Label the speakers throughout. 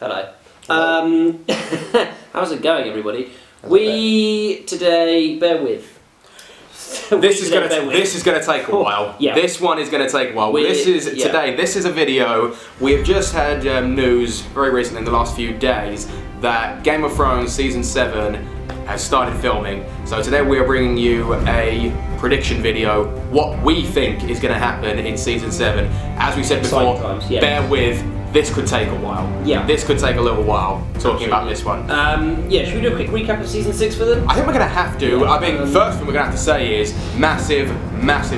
Speaker 1: Hello. How's it going, everybody? Today, bear with.
Speaker 2: This is going to take a while.
Speaker 1: Yeah.
Speaker 2: This one is going to take a while. This is a video. We've just had news very recently in the last few days that Game of Thrones Season 7 has started filming. So today we are bringing you a prediction video, what we think is going to happen in Season 7. As we said before, bear with, this could take a while. Yeah. This could take a little while, talking about this one.
Speaker 1: Should we do a quick recap of Season 6 for them?
Speaker 2: I think we're going to have to. I mean, first thing we're going to have to say is massive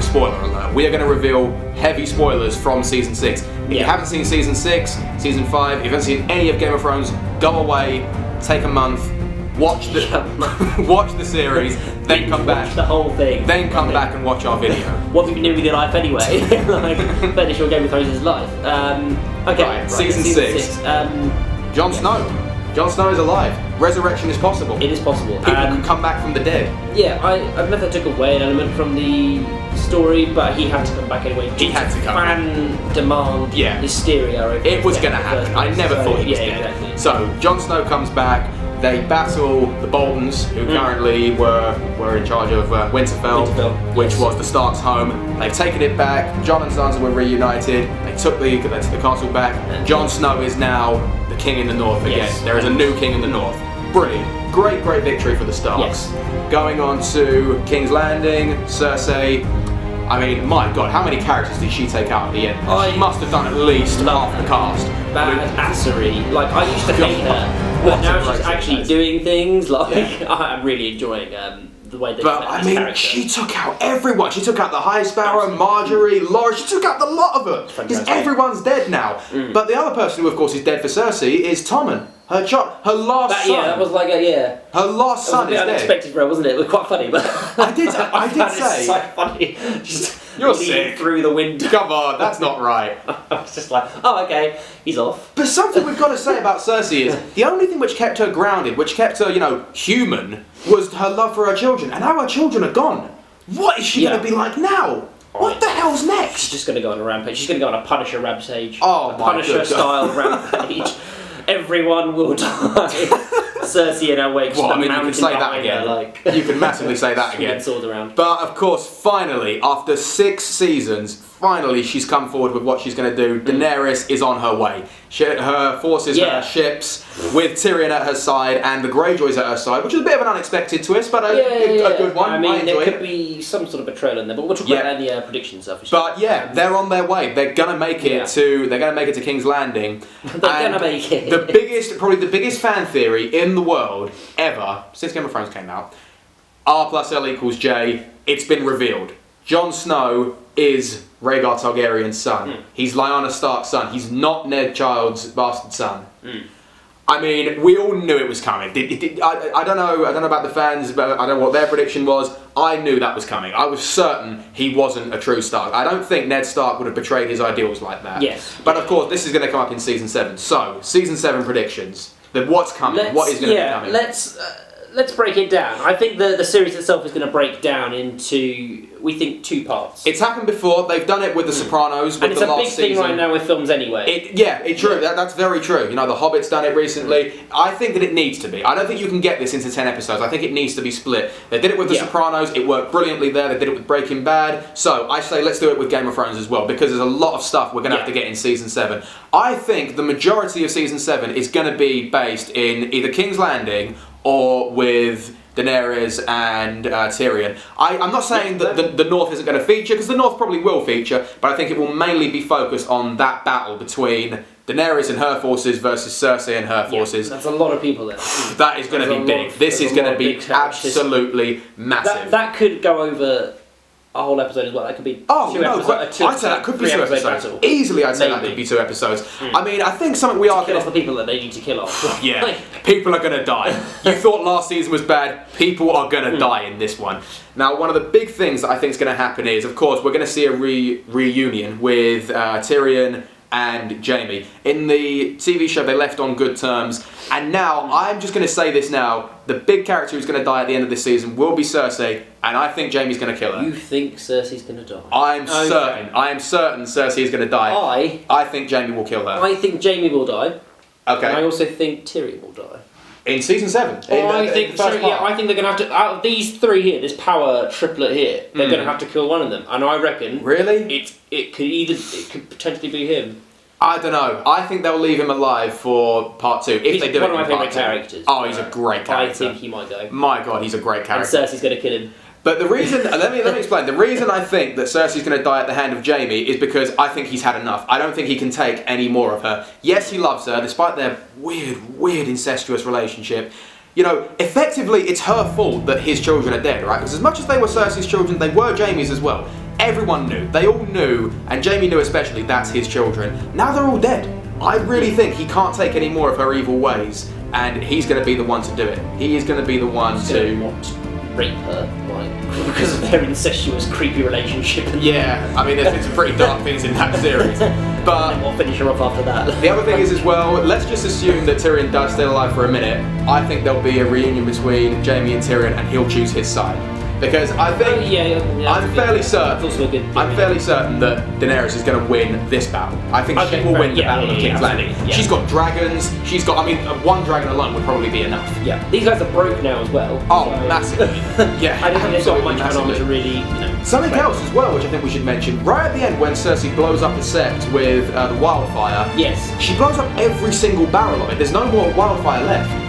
Speaker 2: spoiler alert. We are going to reveal heavy spoilers from Season 6. If you haven't seen Season 6, Season 5, if you haven't seen any of Game of Thrones, go away, take a month, watch the series, then come back.
Speaker 1: Watch the whole thing.
Speaker 2: Then come back and watch our video.
Speaker 1: What have you been doing with your life anyway? Like, finish your Game of Thrones' life. Right,
Speaker 2: Season 6. Jon Snow. Jon Snow is alive. Resurrection is possible.
Speaker 1: It is possible.
Speaker 2: People can come back from the dead.
Speaker 1: Yeah, I've never took away an element from the story, but he had to come back anyway.
Speaker 2: He had to come back.
Speaker 1: Fan demand, hysteria over
Speaker 2: it was going to happen. I never thought he was dead.
Speaker 1: Exactly.
Speaker 2: So, Jon Snow comes back. They battle the Boltons, who currently were in charge of Winterfell, which was the Stark's home. They've taken it back. Jon and Sansa were reunited. They took the castle back. Jon Snow is now the king in the north again.
Speaker 1: Yes.
Speaker 2: There is a new king in the north. Brilliant. Great victory for the Starks.
Speaker 1: Yes.
Speaker 2: Going on to King's Landing, Cersei. I mean, my God, how many characters did she take out at the end? She must have done at least half the cast.
Speaker 1: Badassery. Like, I used to hate her. But now she's actually doing things. Like, I'm really enjoying the way they
Speaker 2: But I mean,
Speaker 1: character.
Speaker 2: she took out everyone. She took out the High Sparrow, Marjorie, Laura. She took out the lot of them. Because everyone's dead now. But the other person who, of course, is dead for Cersei is Tommen. Her last son.
Speaker 1: Yeah, that was like
Speaker 2: Her last son is dead.
Speaker 1: Unexpected for her, wasn't it? It was quite funny, but
Speaker 2: I did say.
Speaker 1: It's so funny. Just
Speaker 2: you're sick
Speaker 1: through the window.
Speaker 2: Come on, that's not right.
Speaker 1: I was just like, oh, okay, he's off.
Speaker 2: But something we've got to say about Cersei is the only thing which kept her grounded, which kept her, human, was her love for her children. And now her children are gone. What is she going to be like now? What the hell's next?
Speaker 1: She's just going to go on a rampage. She's going to go on a Punisher rampage.
Speaker 2: Oh,
Speaker 1: a Punisher-style rampage. Everyone will die. Cersei in her wake.
Speaker 2: Well, I mean, you can say that again. You can massively say that again.
Speaker 1: Sword around.
Speaker 2: But of course, finally, after 6 seasons, finally she's come forward with what she's going to do. Daenerys is on her way. Her forces, her ships, with Tyrion at her side and the Greyjoys at her side, which is a bit of an unexpected twist, but a good one.
Speaker 1: I mean, there could be some sort of betrayal in there, but we'll talk about that in the prediction stuff.
Speaker 2: But they're on their way. They're gonna make it to King's Landing.
Speaker 1: They're gonna make it.
Speaker 2: Probably the biggest fan theory in the world ever since Game of Thrones came out. R+L=J. It's been revealed. Jon Snow is Rhaegar Targaryen's son. He's Lyanna Stark's son. He's not Ned Child's bastard son. I mean, we all knew it was coming. I don't know about the fans, but I don't know what their prediction was. I knew that was coming. I was certain he wasn't a true Stark. I don't think Ned Stark would have betrayed his ideals like that.
Speaker 1: Yes.
Speaker 2: But of course, this is going to come up in Season 7. So, Season 7 predictions. What's coming? What is going to be coming?
Speaker 1: Let's break it down. I think the series itself is going to break down into, we think, 2 parts. It's
Speaker 2: happened before. They've done it with The Sopranos, with the last season.
Speaker 1: And it's a big thing right now with films anyway.
Speaker 2: It's true. That's very true. The Hobbit's done it recently. I think that it needs to be. I don't think you can get this into 10 episodes. I think it needs to be split. They did it with The Sopranos. It worked brilliantly there. They did it with Breaking Bad. So I say let's do it with Game of Thrones as well, because there's a lot of stuff we're going to have to get in Season 7. I think the majority of Season 7 is going to be based in either King's Landing or with Daenerys and Tyrion. I'm not saying that the North isn't going to feature, because the North probably will feature, but I think it will mainly be focused on that battle between Daenerys and her forces versus Cersei and her forces.
Speaker 1: That's a lot of people there.
Speaker 2: That is going to be big. This is going to be absolutely massive.
Speaker 1: That could go over a whole episode as well. That could be 2 episodes.
Speaker 2: I'd say that could be 2 episodes. Easily, I'd say that could be 2 episodes. I mean, I think something we are
Speaker 1: kill off the people that they need to kill off.
Speaker 2: People are going to die. You thought last season was bad. People are going to die in this one. Now, one of the big things that I think is going to happen is, of course, we're going to see a reunion with Tyrion and Jaime. In the TV show, they left on good terms. And now, I'm just going to say this now, the big character who's going to die at the end of this season will be Cersei, and I think Jaime's going to kill her.
Speaker 1: You think Cersei's going to die?
Speaker 2: I am certain Cersei is going to die. I think Jaime will kill her.
Speaker 1: I think Jaime will die.
Speaker 2: Okay.
Speaker 1: And I also think Tyrion will die.
Speaker 2: In season 7.
Speaker 1: I think they're going to have to. Out of these 3 here, this power triplet here, they're going to have to kill one of them. And I reckon.
Speaker 2: Really?
Speaker 1: It could potentially be him.
Speaker 2: I don't know. I think they'll leave him alive for part 2 if
Speaker 1: He's
Speaker 2: they do
Speaker 1: one
Speaker 2: it.
Speaker 1: of my
Speaker 2: in
Speaker 1: favourite
Speaker 2: part 2.
Speaker 1: characters.
Speaker 2: Oh, he's a great character.
Speaker 1: I think he might go.
Speaker 2: My God, he's a great
Speaker 1: And
Speaker 2: character.
Speaker 1: Cersei's going to kill him.
Speaker 2: But the reason, let me explain. The reason I think that Cersei's going to die at the hand of Jaime is because I think he's had enough. I don't think he can take any more of her. Yes, he loves her, despite their weird incestuous relationship. You know, effectively, it's her fault that his children are dead, right? Because as much as they were Cersei's children, they were Jaime's as well. Everyone knew. They all knew, and Jaime knew especially, that's his children. Now they're all dead. I really think he can't take any more of her evil ways, and he's going to be the one to do it. He is going to be the one to
Speaker 1: rape her, like, because of their incestuous, creepy relationship.
Speaker 2: Yeah, I mean, there's been some pretty dark things in that series. But
Speaker 1: and we'll finish her off after that.
Speaker 2: The other thing is as well, let's just assume that Tyrion does stay alive for a minute. I think there'll be a reunion between Jaime and Tyrion, and he'll choose his side. Because I think I'm fairly certain. I'm fairly certain that Daenerys is going to win this battle. I think she will win the battle of King's Landing. Yeah. She's got dragons. She's got. I mean, one dragon alone would probably be enough.
Speaker 1: Yeah, these guys are broke now as well.
Speaker 2: Oh, so massively. Yeah,
Speaker 1: I don't think they've got much armor to really.
Speaker 2: Something else as well, which I think we should mention. Right at the end, when Cersei blows up the Sept with the wildfire.
Speaker 1: Yes.
Speaker 2: She blows up every single barrel of it. There's no more wildfire left.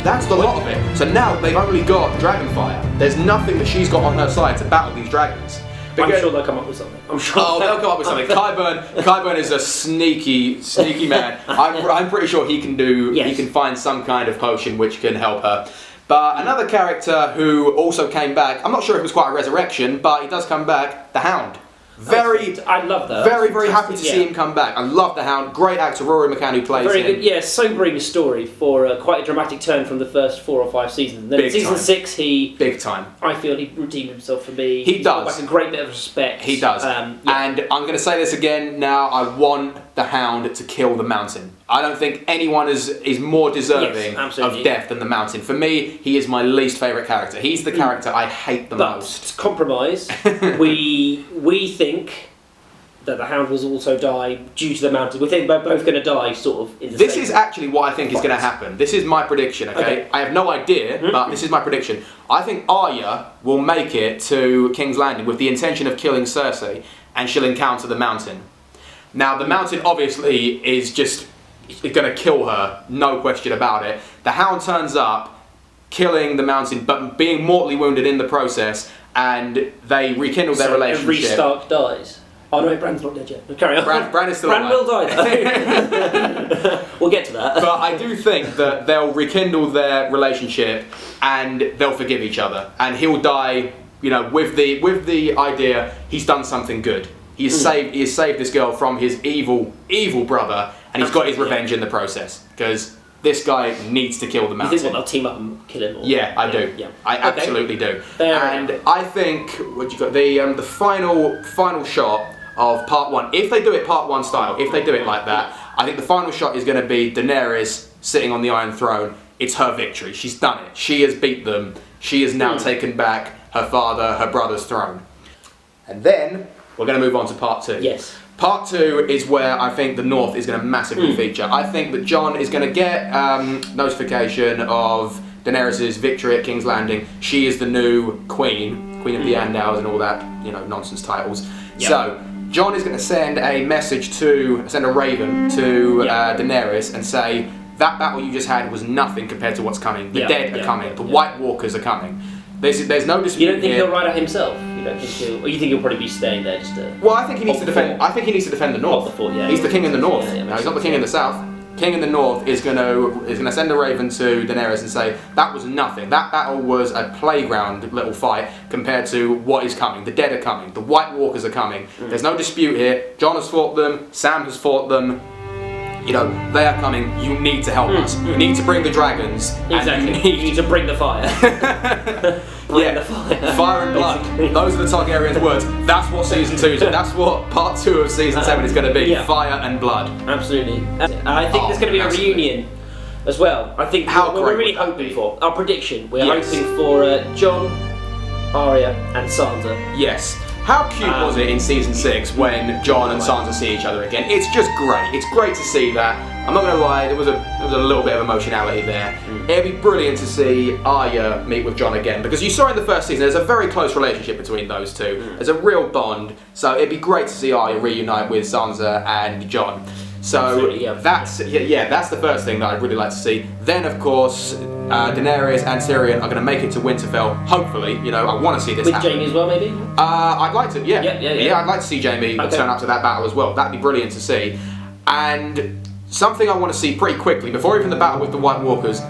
Speaker 2: That's the lot of it. So now they've only got Dragonfire. There's nothing that she's got on her side to battle these dragons.
Speaker 1: I'm sure they'll come up with something. I'm sure.
Speaker 2: Oh, they'll come up with something. Qyburn is a sneaky man. I'm pretty sure he can do. Yes. He can find some kind of potion which can help her. But another character who also came back. I'm not sure if it was quite a resurrection, but he does come back. The Hound.
Speaker 1: I love that.
Speaker 2: Very happy to see him come back. I love the Hound. Great actor, Rory McCann, who plays
Speaker 1: very
Speaker 2: him.
Speaker 1: Good, yeah, sobering story for quite a dramatic turn from the first 4 or 5 seasons. And then in season 6, he
Speaker 2: big time.
Speaker 1: I feel he redeemed himself for me.
Speaker 2: He does.
Speaker 1: Like a great bit of respect.
Speaker 2: He does. And I'm going to say this again now. I want the Hound to kill the Mountain. I don't think anyone is more deserving of death than the Mountain. For me, he is my least favourite character. He's the character I hate the most.
Speaker 1: Compromise. we think that the Hound will also die due to the Mountain. We think they're both going to die, sort of. In the
Speaker 2: this is actually what I think is going to happen. This is my prediction. Okay, I have no idea, but this is my prediction. I think Arya will make it to King's Landing with the intention of killing Cersei, and she'll encounter the Mountain. Now, the Mountain obviously is just going to kill her, no question about it. The Hound turns up, killing the Mountain, but being mortally wounded in the process, and they rekindle their relationship.
Speaker 1: Every Stark dies. Oh no, Bran's not dead yet. Carry on.
Speaker 2: Bran is still alive.
Speaker 1: Bran will die though. We'll get to that.
Speaker 2: But I do think that they'll rekindle their relationship and they'll forgive each other. And he'll die, you know, with the idea he's done something good. He has saved this girl from his evil brother, and he's got his revenge in the process. Because this guy needs to kill the Mountain.
Speaker 1: You think they'll team up and kill him? Or,
Speaker 2: yeah, I do.
Speaker 1: Yeah.
Speaker 2: I absolutely do. And I think what you got the final shot of part 1. If they do it part 1 style, if they do it like that, I think the final shot is going to be Daenerys sitting on the Iron Throne. It's her victory. She's done it. She has beat them. She has now taken back her father, her brother's throne. And then we're going to move on to part 2.
Speaker 1: Yes.
Speaker 2: Part 2 is where I think the North is going to massively feature. I think that Jon is going to get notification of Daenerys' victory at King's Landing. She is the new Queen of the Andals and all that, you know, nonsense titles. Yep. So Jon is going to send a raven to Daenerys and say, that battle you just had was nothing compared to what's coming. The dead are coming. The White Walkers are coming. There's no dispute.
Speaker 1: You don't think
Speaker 2: here.
Speaker 1: he'll ride out himself? You don't think he'll? Or you think he'll probably be staying there just to?
Speaker 2: Well, I think he needs to defend. I think he needs to defend the North. He's the king in the North. No, he's not the king in the South. King in the North is gonna send a raven to Daenerys and say that was nothing. That battle was a playground little fight compared to what is coming. The dead are coming. The White Walkers are coming. There's no dispute here. Jon has fought them. Sam has fought them. You know, they are coming. You need to help us. You need to bring the dragons.
Speaker 1: Exactly.
Speaker 2: And
Speaker 1: you need to bring the fire. Bring the fire.
Speaker 2: Fire and blood. Those are the Targaryen's words. That's what season 2 is. That's what part 2 of season 7 is going to be. Yeah. Fire and blood.
Speaker 1: Absolutely. I think there's going to be a reunion as well. I think we're really hoping for. Our prediction. We're hoping for Jon, Arya, and Sansa.
Speaker 2: Yes. How cute was it in season 6 when Jon and Sansa see each other again? It's just great. It's great to see that. I'm not going to lie, there was a little bit of emotionality there. It'd be brilliant to see Arya meet with Jon again, because you saw in the first season there's a very close relationship between those two. There's a real bond, so it'd be great to see Arya reunite with Sansa and Jon. So that's the first thing that I'd really like to see. Then, of course, Daenerys and Tyrion are going to make it to Winterfell. Hopefully, I want to see this happen.
Speaker 1: With Jaime as well, maybe.
Speaker 2: I'd like to. Yeah, I'd like to see Jaime turn up to that battle as well. That'd be brilliant to see. And something I want to see pretty quickly before even the battle with the White Walkers.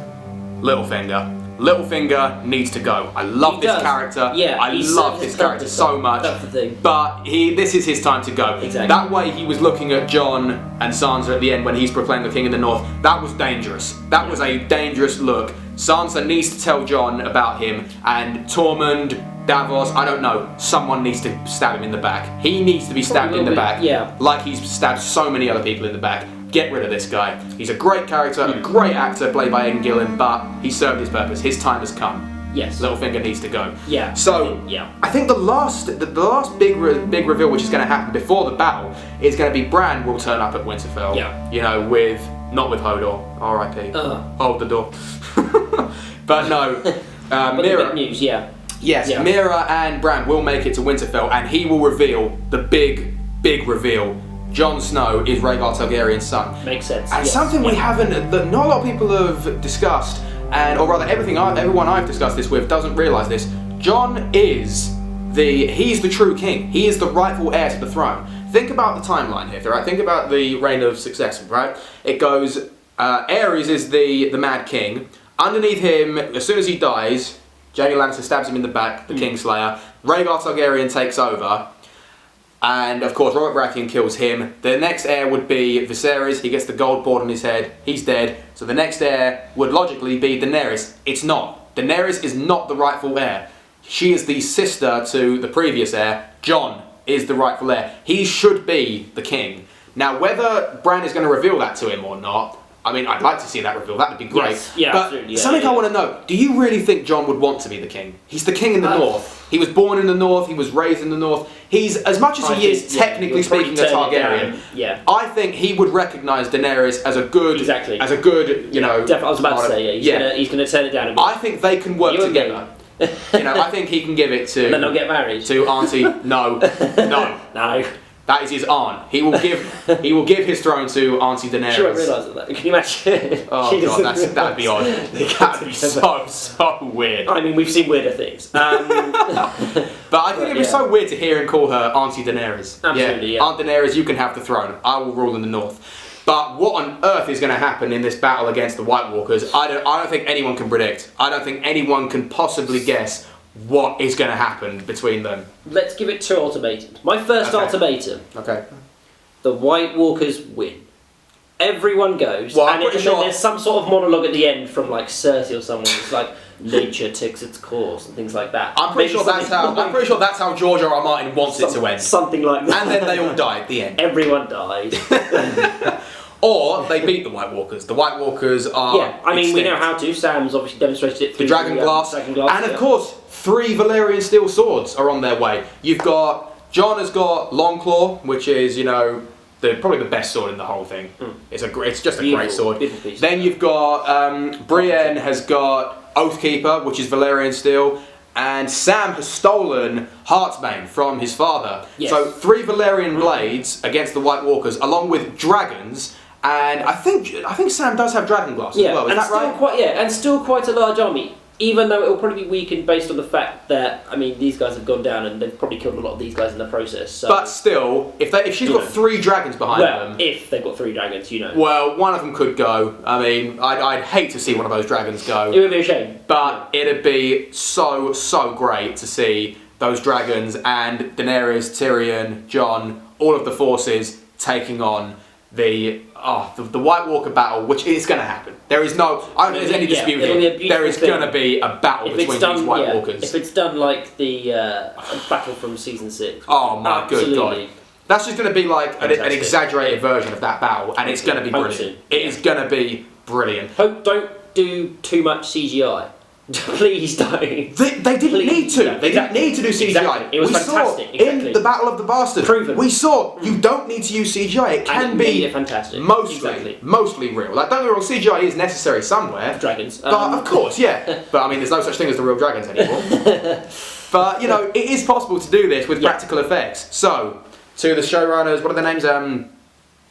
Speaker 2: Littlefinger. Littlefinger needs to go. I love this character.
Speaker 1: Yeah,
Speaker 2: I love this character so much.
Speaker 1: That's the thing.
Speaker 2: But this is his time to go.
Speaker 1: Exactly.
Speaker 2: That way he was looking at Jon and Sansa at the end when he's proclaimed the king in the north. That was dangerous. That was a dangerous look. Sansa needs to tell Jon about him, and Tormund, Davos, I don't know, someone needs to stab him in the back. He needs to be stabbed in the back.
Speaker 1: Yeah.
Speaker 2: Like he's stabbed so many other people in the back. Get rid of this guy. He's a great character, a great actor played by Aidan Gillen, but he served his purpose. His time has come.
Speaker 1: Yes.
Speaker 2: Littlefinger needs to go.
Speaker 1: Yeah.
Speaker 2: So I think the last big reveal which is going to happen before the battle is going to be Bran will turn up at Winterfell.
Speaker 1: Yeah.
Speaker 2: Not with Hodor. R.I.P. Hold the door. But no.
Speaker 1: But
Speaker 2: Mira.
Speaker 1: the big news. Yeah.
Speaker 2: Yes. Yeah. Mira and Bran will make it to Winterfell, and he will reveal the big reveal. Jon Snow is Rhaegar Targaryen's son.
Speaker 1: Makes sense.
Speaker 2: And something we haven't, that not a lot of people have discussed, or rather everyone I've discussed this with doesn't realise this. Jon is he's the true king. He is the rightful heir to the throne. Think about the timeline here, right? Think about the reign of succession, right? It goes, Aerys is the Mad King. Underneath him, as soon as he dies, Jaime Lannister stabs him in the back, the Kingslayer. Rhaegar Targaryen takes over. And of course, Robert Baratheon kills him. The next heir would be Viserys. He gets the gold board on his head. He's dead. So the next heir would logically be Daenerys. It's not. Daenerys is not the rightful heir. She is the sister to the previous heir. Jon is the rightful heir. He should be the king. Now, whether Bran is going to reveal that to him or not, I mean, I'd like to see that reveal. That would be great.
Speaker 1: Yes. Yeah,
Speaker 2: but
Speaker 1: absolutely.
Speaker 2: Something I want to know, do you really think Jon would want to be the king? He's the king in the north. He was born in the north, he was raised in the north. He's, as much as he is technically speaking a Targaryen, I think he would recognise Daenerys as a good, you know...
Speaker 1: Definitely, I was about to say, he's going to turn it down a bit.
Speaker 2: I think they can work together. I think he can give it to...
Speaker 1: And then they'll get married.
Speaker 2: To Auntie, no. That is his aunt. He will give his throne to Auntie Daenerys.
Speaker 1: She won't realise that. Can you imagine?
Speaker 2: Oh god, that'd be odd. That'd be so weird.
Speaker 1: I mean, we've seen weirder things.
Speaker 2: But I think it'd be so weird to hear him call her Auntie Daenerys.
Speaker 1: Absolutely,
Speaker 2: Aunt Daenerys, you can have the throne. I will rule in the north. But what on earth is going to happen in this battle against the White Walkers? I don't think anyone can predict. I don't think anyone can possibly guess what is going to happen between them.
Speaker 1: Let's give it 2 ultimatums. My first ultimatum.
Speaker 2: Okay.
Speaker 1: The White Walkers win. Everyone goes,
Speaker 2: well,
Speaker 1: and then there's some sort of monologue at the end from like Cersei or someone. It's like nature takes its course and things like that.
Speaker 2: I'm pretty sure that's how George R. R. Martin wants it to end.
Speaker 1: Something like that.
Speaker 2: And then they all die at the end.
Speaker 1: Everyone died.
Speaker 2: Or they beat the White Walkers. The White Walkers are
Speaker 1: extinct. We know how to. Sam's obviously demonstrated it through
Speaker 2: the Dragon Glass. And of course, 3 Valyrian steel swords are on their way. You've got... Jon has got Longclaw, which is, probably the best sword in the whole thing. It's just a great sword. Then you've got... Brienne has got Oathkeeper, which is Valyrian steel. And Sam has stolen Heartsbane from his father. Yes. So 3 Valyrian blades against the White Walkers, along with dragons. And I think Sam does have Dragon Glass as well. Is that right?
Speaker 1: And still quite a large army. Even though it will probably be weakened based on the fact that, these guys have gone down and they've probably killed a lot of these guys in the process. So.
Speaker 2: But still, if she's got 3 dragons behind them...
Speaker 1: if they've got 3 dragons,
Speaker 2: Well, one of them could go. I'd hate to see one of those dragons go.
Speaker 1: It would be a shame.
Speaker 2: But it'd be so great to see those dragons and Daenerys, Tyrion, Jon, all of the forces taking on the White Walker battle, which is going to happen. There is I don't think there's any dispute here. There is going to be a battle between these White Walkers.
Speaker 1: If it's done like the battle from season 6.
Speaker 2: Oh my good god. That's just going to be like an exaggerated version of that battle, and it's going to be brilliant. It is going to be brilliant.
Speaker 1: Hope don't do too much CGI. Please don't.
Speaker 2: They didn't need to.
Speaker 1: Yeah,
Speaker 2: they didn't need to do CGI.
Speaker 1: Exactly. It was fantastic.
Speaker 2: Saw in the Battle of the Bastards.
Speaker 1: Proven.
Speaker 2: We saw you don't need to use CGI. It can be
Speaker 1: fantastic.
Speaker 2: Mostly real. Like, don't get me wrong, CGI is necessary somewhere.
Speaker 1: Dragons.
Speaker 2: But of course, yeah. But I mean, there's no such thing as the real dragons anymore. But you know, it is possible to do this with practical effects. So, to the showrunners, what are their names?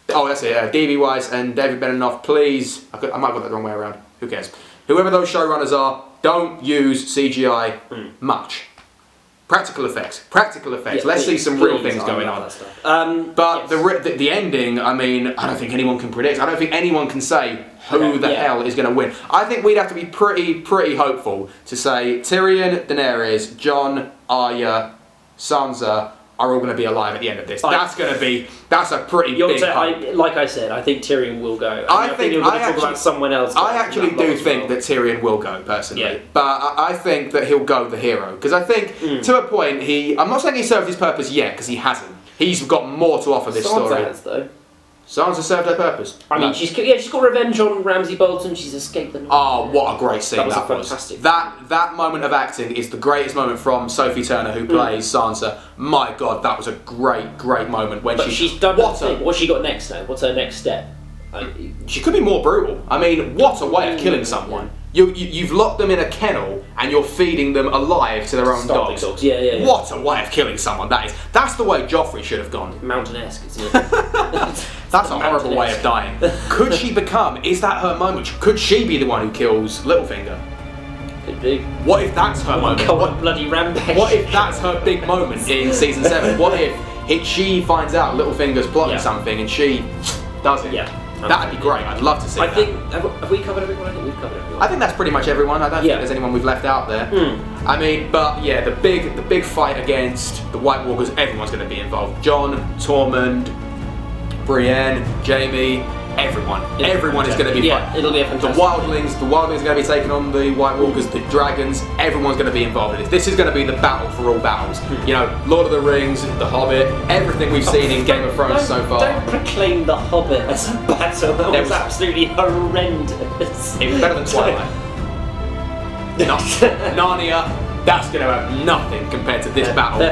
Speaker 2: Oh, that's it. D.B. Weiss and David Benioff. Please, I might have got that the wrong way around. Who cares? Whoever those showrunners are, don't use CGI much. Practical effects. Yeah, let's see some real things going on. But the ending, I mean, I don't think anyone can predict. I don't think anyone can say who the hell is going to win. I think we'd have to be pretty hopeful to say Tyrion, Daenerys, Jon, Arya, Sansa are all going to be alive at the end of this. That's a pretty big hope.
Speaker 1: Like I said, I think Tyrion will go. I think you're going to talk about someone else.
Speaker 2: I actually do think that Tyrion will go, personally. But I think that he'll go the hero. Because I think, to a point, I'm not saying he served his purpose yet, because he hasn't. He's got more to offer this story.
Speaker 1: Sansa has, though.
Speaker 2: Sansa served her purpose.
Speaker 1: I mean, she's got revenge on Ramsay Bolton. She's escaped them.
Speaker 2: Oh, what a great scene that was!
Speaker 1: Fantastic.
Speaker 2: That moment of acting is the greatest moment from Sophie Turner, who plays Sansa. My God, that was a great moment when
Speaker 1: she's done. What's she got next now? What's her next step?
Speaker 2: She could be more brutal. I mean, what a way of killing someone. You've locked them in a kennel and you're feeding them alive to their own dogs.
Speaker 1: Yeah.
Speaker 2: What a way of killing someone that is. That's the way Joffrey should have gone.
Speaker 1: Mountain-esque, isn't it?
Speaker 2: That's a horrible way of dying. Could she become? Is that her moment? Could she be the one who kills Littlefinger?
Speaker 1: Could be.
Speaker 2: What if that's her moment?
Speaker 1: Go on, bloody rampage.
Speaker 2: What if that's her big moment in season 7? What if she finds out Littlefinger's plotting something and she does it?
Speaker 1: Yeah.
Speaker 2: That'd be great. I'd love to see that.
Speaker 1: I think have we covered everyone? I think we've covered everyone.
Speaker 2: I think that's pretty much everyone. I don't think there's anyone we've left out there. I mean, but yeah, the big fight against the White Walkers. Everyone's going to be involved. Jon, Tormund, Brienne, Jaime, everyone. Everyone is going to be fighting.
Speaker 1: It'll be a fantastic.
Speaker 2: The wildlings are going to be taking on the White Walkers, the dragons. Everyone's going to be involved in this. This is going to be the battle for all battles. You know, Lord of the Rings, The Hobbit, everything we've seen in Game of Thrones so far.
Speaker 1: Don't proclaim The Hobbit as a battle. That was absolutely horrendous.
Speaker 2: It was better than Twilight. Narnia, that's going to have nothing compared to this battle.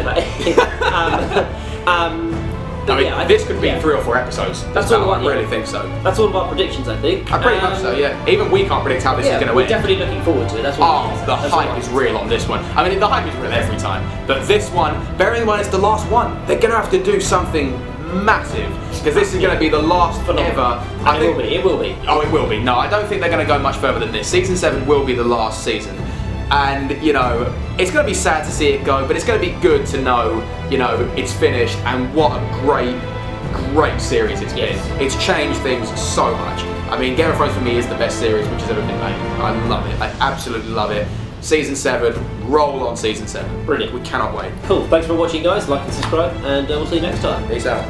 Speaker 2: I mean, this could be 3 or 4 episodes. I really think so.
Speaker 1: That's all about predictions, I think.
Speaker 2: Pretty much so, yeah. Even we can't predict how this is going to end.
Speaker 1: We're definitely looking forward to it. That's what
Speaker 2: the hype is real on this one. I mean, the hype is real every time. But this one, bearing in mind it's the last one, they're going to have to do something massive. Because this is going to be the last ever.
Speaker 1: It will be.
Speaker 2: Oh, it will be. No, I don't think they're going to go much further than this. Season 7 will be the last season. And, you know, it's going to be sad to see it go, but it's going to be good to know, you know, it's finished and what a great series it's been. It's changed things so much. I mean, Game of Thrones for me is the best series which has ever been made. I love it. I absolutely love it. Season 7, roll on Season 7.
Speaker 1: Brilliant.
Speaker 2: We cannot wait.
Speaker 1: Cool. Thanks for watching, guys. Like and subscribe, and we'll see you next time.
Speaker 2: Peace out.